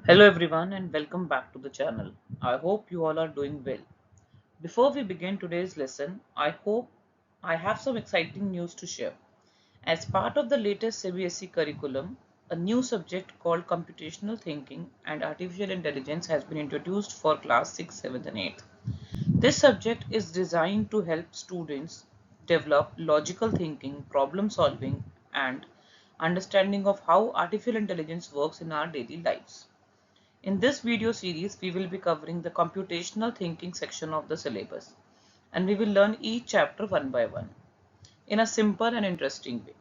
Hello everyone and welcome back to the channel. I hope you all are doing well. Before we begin today's lesson, I have some exciting news to share. As part of the latest CBSE curriculum, a new subject called Computational Thinking and Artificial Intelligence has been introduced for class 6, 7th and 8th. This subject is designed to help students develop logical thinking, problem solving and understanding of how artificial intelligence works in our daily lives. In this video series, we will be covering the computational thinking section of the syllabus, and we will learn each chapter one by one in a simple and interesting way.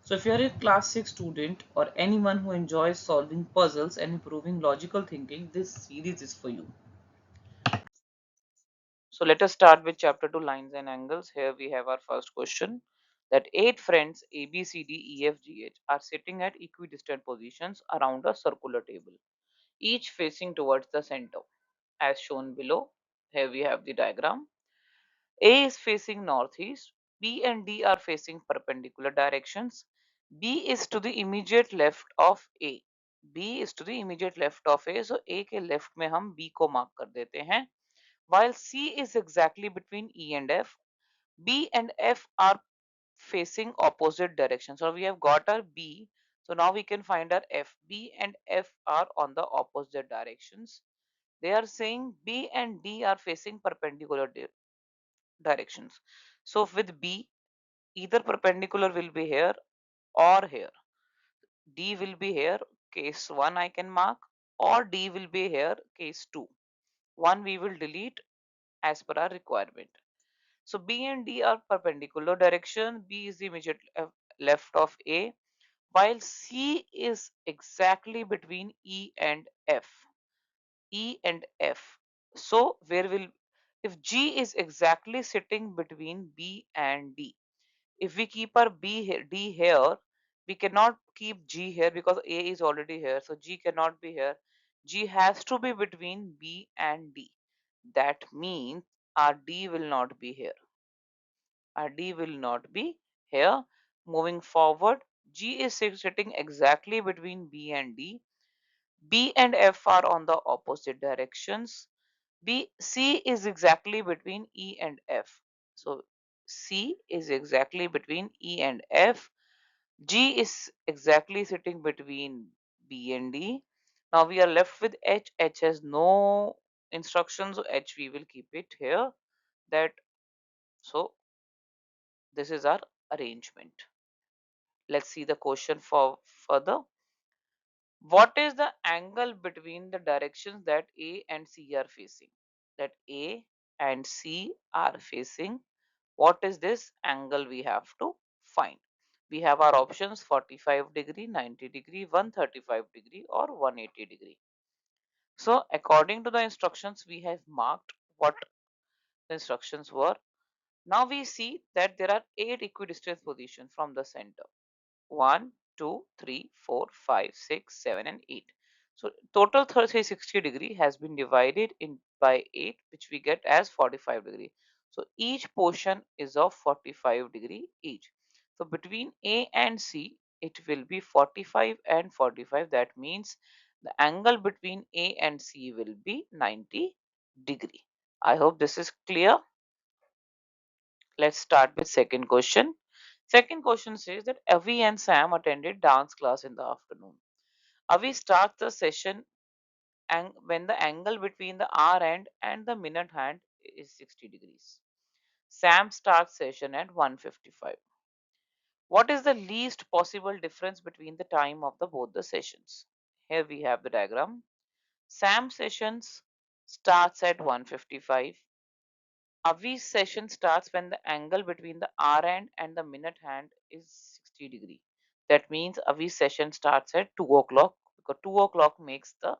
So if you are a class 6 student or anyone who enjoys solving puzzles and improving logical thinking, this series is for you. So let us start with chapter 2, lines and angles. Here we have our first question, that 8 friends A, B, C, D, E, F, G, H are sitting at equidistant positions around a circular table, each facing towards the center. As shown below, here we have the diagram. A is facing northeast, B and D are facing perpendicular directions. B is to the immediate left of A. B is to the immediate left of A, so A के left में हम B को mark कर देते हैं. While C is exactly between E and F, B and F are facing opposite directions. So we have got our B, so now we can find our F. B and F are on the opposite directions. They are saying B and D are facing perpendicular directions. So with B, either perpendicular will be here or here. D will be here, case 1 I can mark, or D will be here, case 2. 1 we will delete as per our requirement. So B and D are perpendicular direction. B is the immediate left of A, while C is exactly between E and F. E and F. So where will, if G is exactly sitting between B and D, if we keep our D here, we cannot keep G here because A is already here. So G cannot be here. G has to be between B and D. That means our D will not be here. Our D will not be here. Moving forward, G is sitting exactly between B and D. B and F are on the opposite directions. C is exactly between E and F. So C is exactly between E and F. G is exactly sitting between B and D. Now we are left with H. H has no instructions, so H we will keep it here. That so this is our arrangement. Let's see the question for further. What is the angle between the directions that A and C are facing? That A and C are facing. What is this angle we have to find? We have our options 45 degree, 90 degree, 135 degree or 180 degree. So according to the instructions, we have marked what the instructions were. Now we see that there are 8 equidistant positions from the center. 1, 2, 3, 4, 5, 6, 7 and 8. So total 360 degree has been divided in by 8, which we get as 45 degree. So each portion is of 45 degree each. So between A and C, it will be 45 and 45. That means the angle between A and C will be 90 degree. I hope this is clear. Let's start with second question. Second question says that Avi and Sam attended dance class in the afternoon. Avi starts the session and when the angle between the hour hand and the minute hand is 60 degrees. Sam starts session at 1:55. What is the least possible difference between the time of the both the sessions? Here we have the diagram. Sam sessions starts at 1:55. Avi's session starts when the angle between the hour hand and the minute hand is 60 degree. That means Avi's session starts at 2 o'clock because 2 o'clock makes the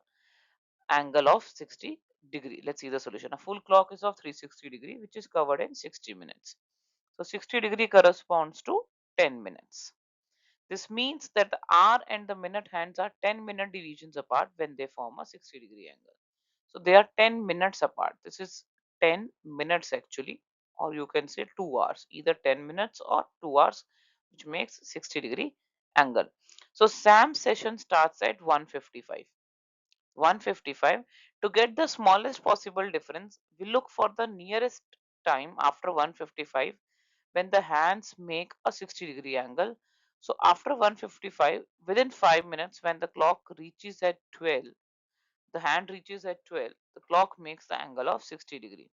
angle of 60 degree. Let's see the solution. A full clock is of 360 degree, which is covered in 60 minutes. So 60 degree corresponds to 10 minutes. This means that the hour and the minute hands are 10-minute divisions apart when they form a 60-degree angle. So they are 10 minutes apart. This is 10 minutes actually, or you can say 2 hours, either 10 minutes or 2 hours, which makes 60-degree angle. So Sam's session starts at 1:55. 1:55. To get the smallest possible difference, we look for the nearest time after 1:55 when the hands make a 60-degree angle. So after 1:55, within 5 minutes, when the clock reaches at 12, the hand reaches at 12, the clock makes the angle of 60 degree.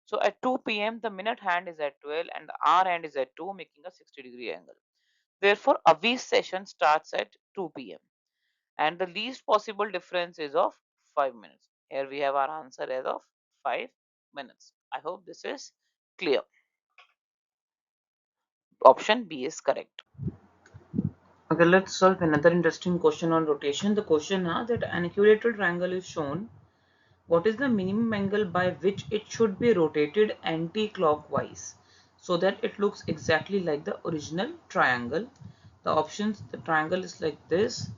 So at 2 p.m., the minute hand is at 12 and the hour hand is at 2, making a 60-degree angle. Therefore, a V session starts at 2 p.m. and the least possible difference is of 5 minutes. Here we have our answer as of 5 minutes. I hope this is clear. Option B is correct. Okay, let's solve another interesting question on rotation. The question is that an equilateral triangle is shown. What is the minimum angle by which it should be rotated anti-clockwise so that it looks exactly like the original triangle? The options, the triangle is like this,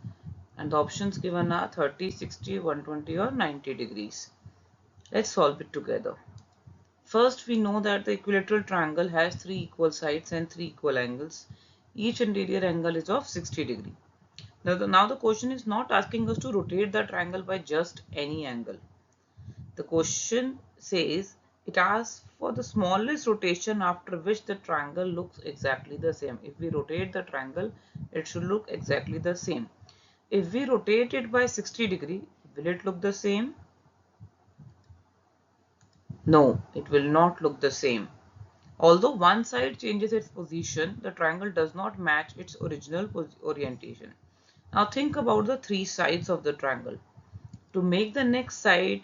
and the options given are 30, 60, 120 or 90 degrees. Let's solve it together. First, we know that the equilateral triangle has 3 equal sides and 3 equal angles. Each interior angle is of 60 degree. Now the question is not asking us to rotate the triangle by just any angle. The question says it asks for the smallest rotation after which the triangle looks exactly the same. If we rotate the triangle, it should look exactly the same. If we rotate it by 60 degree, will it look the same? No, it will not look the same. Although one side changes its position, the triangle does not match its original orientation. Now think about the three sides of the triangle. To make the next side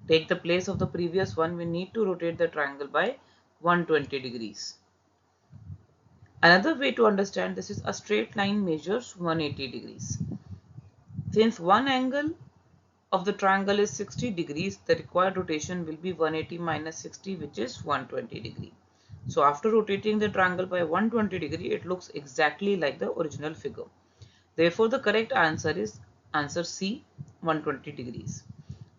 take the place of the previous one, we need to rotate the triangle by 120 degrees. Another way to understand this is a straight line measures 180 degrees. Since one angle of the triangle is 60 degrees, the required rotation will be 180 minus 60, which is 120 degree. So after rotating the triangle by 120 degree, it looks exactly like the original figure. Therefore, the correct answer is answer C, 120 degrees.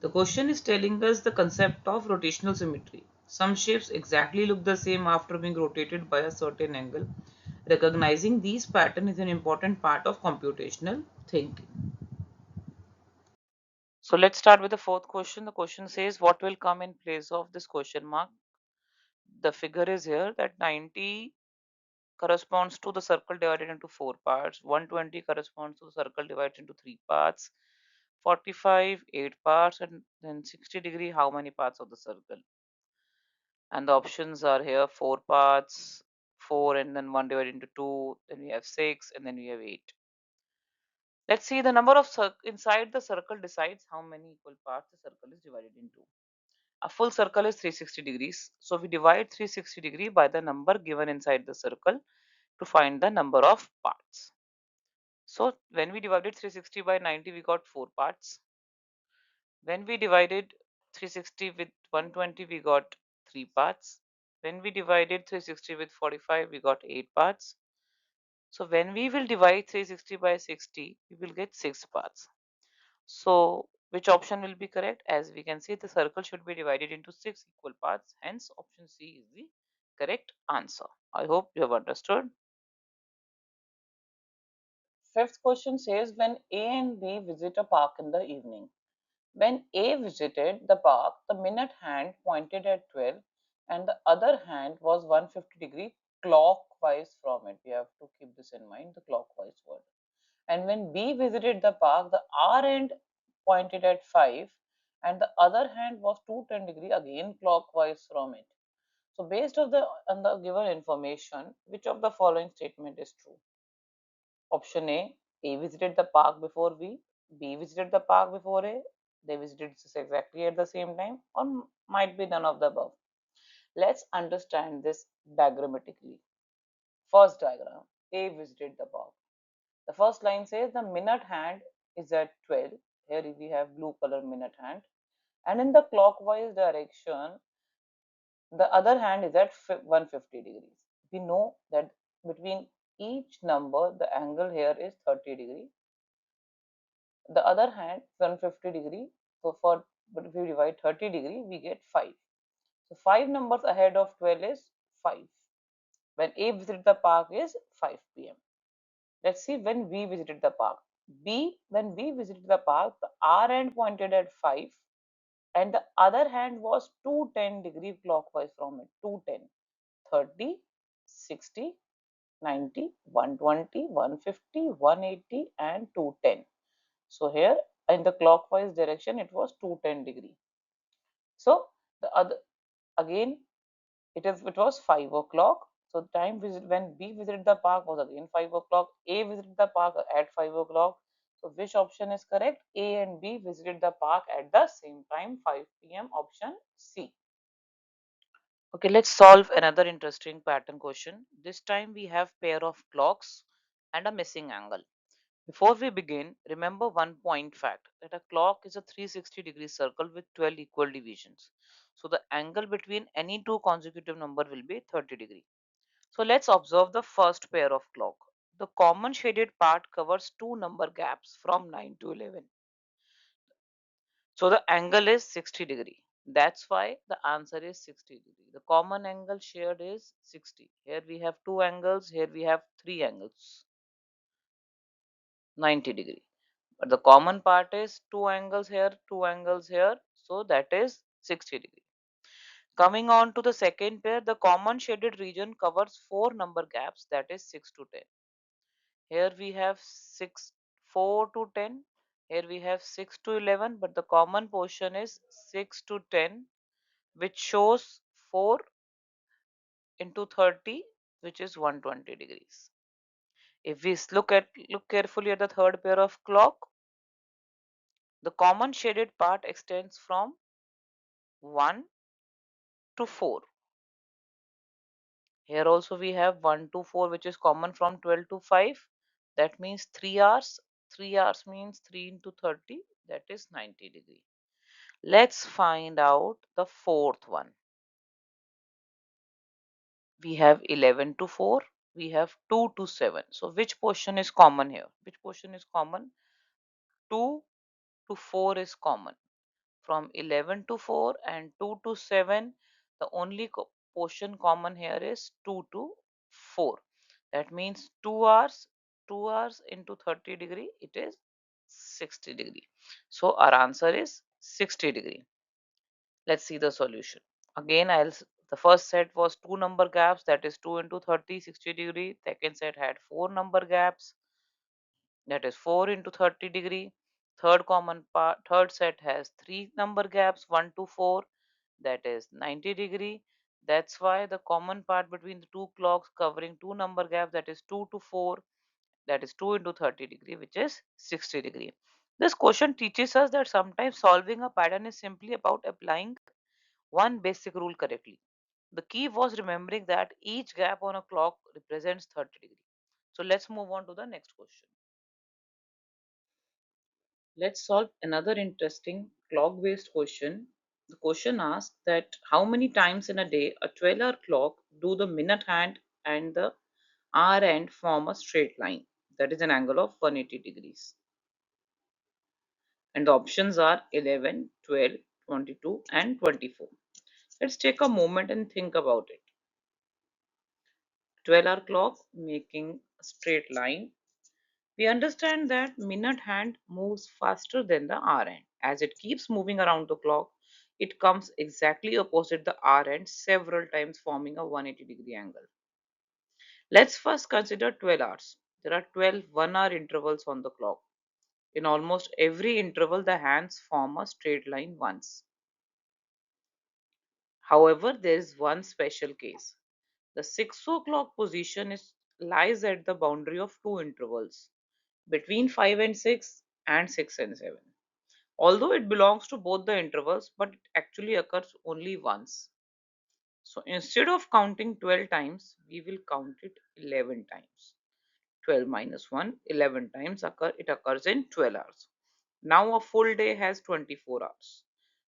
The question is telling us the concept of rotational symmetry. Some shapes exactly look the same after being rotated by a certain angle. Recognizing these patterns is an important part of computational thinking. So let's start with the fourth question. The question says, what will come in place of this question mark? The figure is here that 90 corresponds to the circle divided into four parts. 120 corresponds to the circle divided into three parts. 45, 8 parts, and then 60 degree, how many parts of the circle? And the options are here, 4 parts, 4 and then 1 divided into 2, then we have 6 and then we have 8. Let's see, the number of inside the circle decides how many equal parts the circle is divided into. A full circle is 360 degrees. So we divide 360 degree by the number given inside the circle to find the number of parts. So when we divided 360 by 90, we got 4 parts. When we divided 360 with 120, we got 3 parts. When we divided 360 with 45, we got 8 parts. So when we will divide 360 by 60, we will get 6 parts. So which option will be correct? As we can see, the circle should be divided into 6 equal parts. Hence, option C is the correct answer. I hope you have understood. Fifth question says, when A and B visit a park in the evening. When A visited the park, the minute hand pointed at 12 and the other hand was 150-degree clockwise from it. We have to keep this in mind, the clockwise word. And when B visited the park, the hour end pointed at 5 and the other hand was 210-degree again clockwise from it. So based on the given information, which of the following statement is true? Option A visited the park before B visited the park before A, they visited exactly at the same time, or might be none of the above. Let's understand this diagrammatically. First diagram, A visited the park. The first line says the minute hand is at 12. Here we have blue color minute hand. And in the clockwise direction, the other hand is at 150 degrees. We know that between each number, the angle here is 30 degree. The other hand 150 degree. So for but if we divide 30 degree, we get 5. So 5 numbers ahead of 12 is 5. When A visited the park is 5 p.m. Let's see when we visited the park. B, when we visited the park, the R end pointed at 5 and the other hand was 210 degree clockwise from it. 210, 30, 60, 90, 120, 150, 180 and 210. So here in the clockwise direction it was 210 degree. So the other again it was 5 o'clock. So the time visit when B visited the park was again 5 o'clock. A visited the park at 5 o'clock. So which option is correct? A and B visited the park at the same time, 5 p.m. Option C. Okay, let's solve another interesting pattern question. This time we have pair of clocks and a missing angle. Before we begin, remember one point fact that a clock is a 360-degree circle with 12 equal divisions. So the angle between any two consecutive number will be 30 degree. So let's observe the first pair of clock. The common shaded part covers two number gaps from 9 to 11. So the angle is 60 degree. That's why the answer is 60 degree. The common angle shared is 60. Here we have two angles, here we have three angles, 90 degree. But the common part is two angles here, two angles here. So that is 60 degree. Coming on to the second pair, the common shaded region covers four number gaps, that is 6 to 10. Here we have 6, 4 to 10. Here we have 6 to 11, but the common portion is 6 to 10, which shows 4 into 30, which is 120 degrees. If we look carefully at the third pair of clock, the common shaded part extends from 1 to 4. Here also we have 1 to 4, which is common from 12 to 5. That means 3 hours. 3 hours means 3 into 30, that is 90 degree. Let's find out the fourth one. We have 11 to 4. We have 2 to 7. So which portion is common here? Which portion is common? 2 to 4 is common. From 11 to 4 and 2 to 7, the only portion common here is 2 to 4. That means 2 hours, 2 hours into 30 degree, it is 60 degree. So our answer is 60 degree. Let's see the solution. Again, the first set was two number gaps, that is 2 into 30, 60 degree. Second set had four number gaps, that is 4 into 30 degree. Third set has three number gaps, 1 to 4, that is 90 degree. That's why the common part between the two clocks covering two number gaps, that is 2 to 4, that is 2 into 30 degree, which is 60 degree. This question teaches us that sometimes solving a pattern is simply about applying one basic rule correctly. The key was remembering that each gap on a clock represents 30 degree. So let's move on to the next question. Let's solve another interesting clock based question. The question asks that how many times in a day a 12-hour clock do the minute hand and the hour end form a straight line, that is an angle of 180 degrees. And the options are 11, 12, 22 and 24. Let's take a moment and think about it. 12-hour clock making a straight line. We understand that minute hand moves faster than the hour hand. As it keeps moving around the clock, it comes exactly opposite the hour end several times, forming a 180-degree angle. Let's first consider 12 hours. There are 12 1-hour intervals on the clock. In almost every interval, the hands form a straight line once. However, there is one special case. The 6 o'clock position lies at the boundary of two intervals, between 5 and 6 and 6 and 7. Although it belongs to both the intervals, but it actually occurs only once. So instead of counting 12 times, we will count it 11 times. 12 minus 1, 11 times it occurs in 12 hours. Now a full day has 24 hours,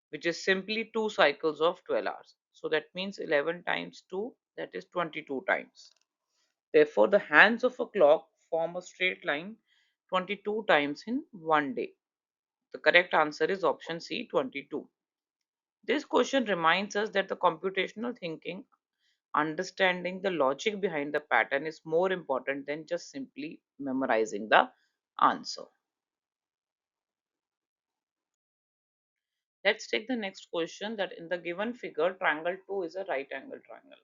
which is simply two cycles of 12 hours. So that means 11 times 2, that is 22 times. Therefore, the hands of a clock form a straight line 22 times in one day. The correct answer is option C, 22. This question reminds us that the computational thinking, understanding the logic behind the pattern, is more important than just simply memorizing the answer. Let's take the next question, that in the given figure, triangle 2 is a right angle triangle.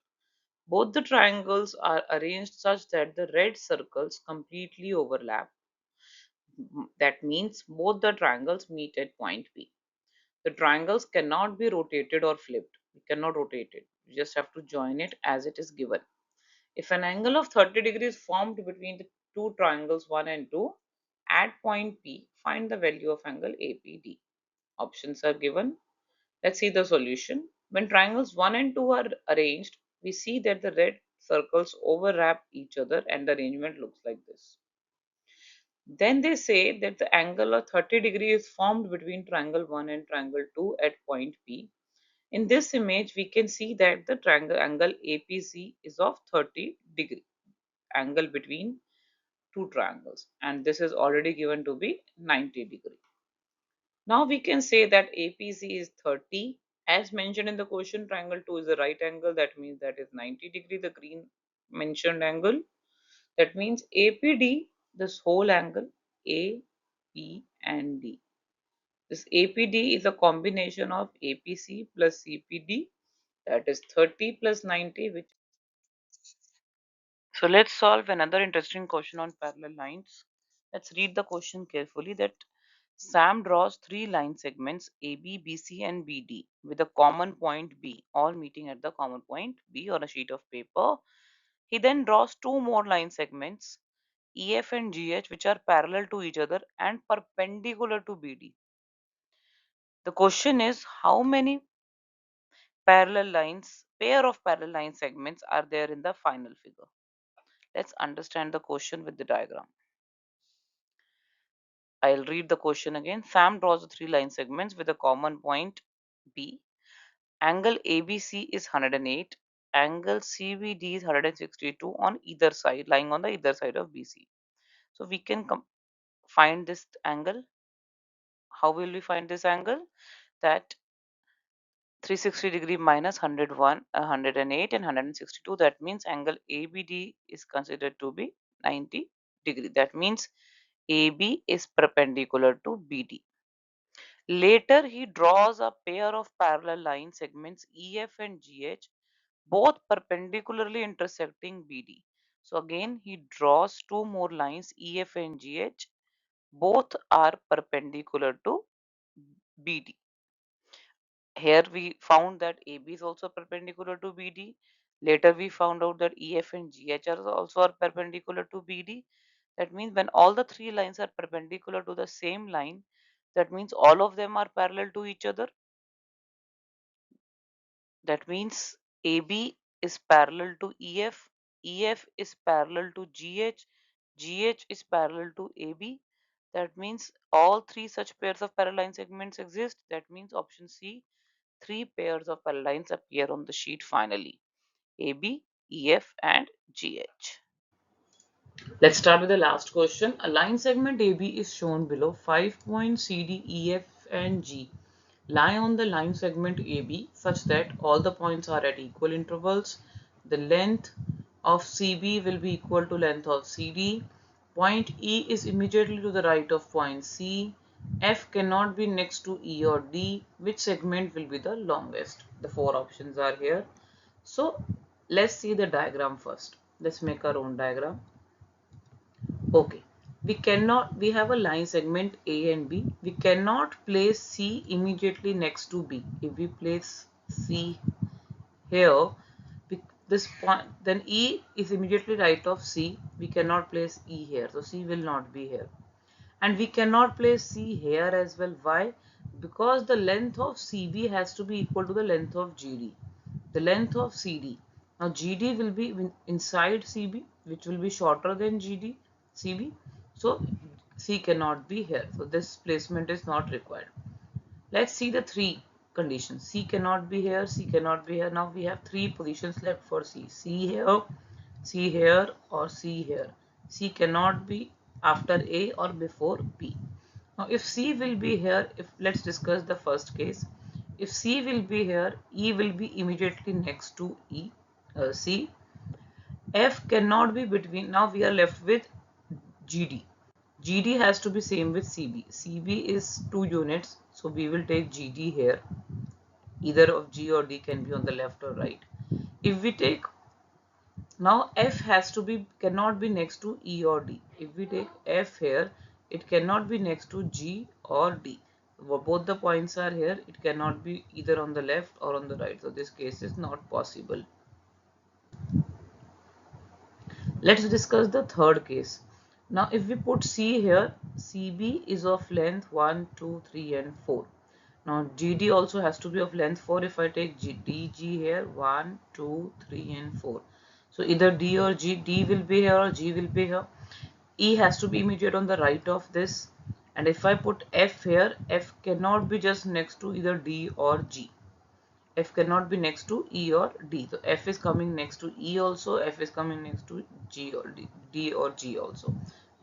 Both the triangles are arranged such that the red circles completely overlap. That means both the triangles meet at point P. The triangles cannot be rotated or flipped. You cannot rotate it. You just have to join it as it is given. If an angle of 30 degrees formed between the two triangles 1 and 2 at point P, find the value of angle APD. Options are given. Let's see the solution. When triangles 1 and 2 are arranged, we see that the red circles overlap each other and the arrangement looks like this. Then they say that the angle of 30 degrees is formed between triangle 1 and triangle 2 at point P. In this image, we can see that the triangle angle APC is of 30 degree angle between two triangles, and this is already given to be 90 degree. Now we can say that APC is 30. As mentioned in the question, triangle 2 is a right angle. That means that is 90 degree, the green mentioned angle. That means APD, this whole angle, A, P and D. This APD is a combination of APC plus CPD, that is 30 plus 90, which. So let's solve another interesting question on parallel lines. Let's read the question carefully. That Sam draws three line segments AB, BC and BD with a common point B, all meeting at the common point B on a sheet of paper. He then draws two more line segments EF and GH, which are parallel to each other and perpendicular to BD. The question is, how many pair of parallel line segments are there in the final figure? Let's understand the question with the diagram. I'll read the question again. Sam draws the three line segments with a common point B. Angle ABC is 108. Angle CBD is 162 on either side, lying on the either side of BC. So we can find this angle. How will we find this angle? That 360 degree minus 101, 108 and 162. That means angle ABD is considered to be 90 degree. That means AB is perpendicular to BD. Later, he draws a pair of parallel line segments EF and GH, both perpendicularly intersecting BD. So again, he draws two more lines EF and GH, both are perpendicular to BD. Here we found that AB is also perpendicular to BD. Later we found out that EF and GH are also perpendicular to BD. That means when all the three lines are perpendicular to the same line, that means all of them are parallel to each other. That means AB is parallel to EF, EF is parallel to GH, GH is parallel to AB. That means all three such pairs of parallel line segments exist. That means option C, three pairs of parallel lines appear on the sheet finally. AB, EF and GH. Let's start with the last question. A line segment AB is shown below. 5 points CD, EF and G lie on the line segment AB such that all the points are at equal intervals. The length of CB will be equal to length of CD. Point E is immediately to the right of point C. F cannot be next to E or D. Which segment will be the longest? The four options are here. So let's see the diagram first. Let's make our own diagram. Okay, we have a line segment A and B. We cannot place C immediately next to B. If we place C here, this point, then E is immediately right of C. We cannot place E here, so C will not be here. And we cannot place C here as well. Why? Because the length of CB has to be equal to the length of GD. The length of CD. Now GD will be inside CB, which will be shorter than GD, CB. So C cannot be here. So this placement is not required. Let's see the three conditions. C cannot be here, C cannot be here. Now we have three positions left for C. C here or C here. C cannot be after A or before B. Now if C will be here, let's discuss the first case. If C will be here, E will be immediately next to C. F cannot be between. Now we are left with GD. GD has to be same with CB. CB is 2 units, so we will take GD here. Either of G or D can be on the left or right. If we take, now F has to be, cannot be next to E or D. If we take F here, it cannot be next to G or D. Both the points are here, it cannot be either on the left or on the right. So this case is not possible. Let's discuss the third case. Now if we put C here, CB is of length 1, 2, 3 and 4. Now GD also has to be of length 4. If I take DG here, 1, 2, 3 and 4. So either D or G, D will be here or G will be here. E has to be immediate on the right of this. And if I put F here, F cannot be just next to either D or G. F cannot be next to E or D. So F is coming next to E also, F is coming next to G or D or G also.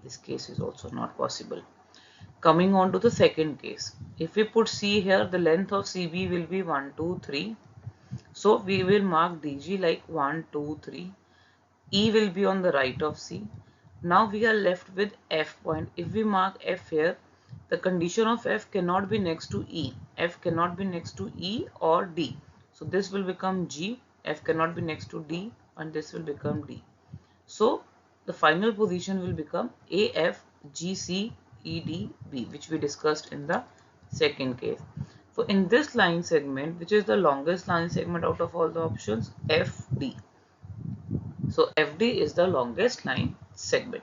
This case is also not possible. Coming on to the second case. If we put C here, the length of CB will be 1, 2, 3. So we will mark DG like 1, 2, 3. E will be on the right of C. Now we are left with F point. If we mark F here, the condition of F cannot be next to E. F cannot be next to E or D. So this will become G. F cannot be next to D and this will become D. So the final position will become AF, GC, ED, B, which we discussed in the second case. So in this line segment, which is the longest line segment out of all the options, FD. So FD is the longest line segment.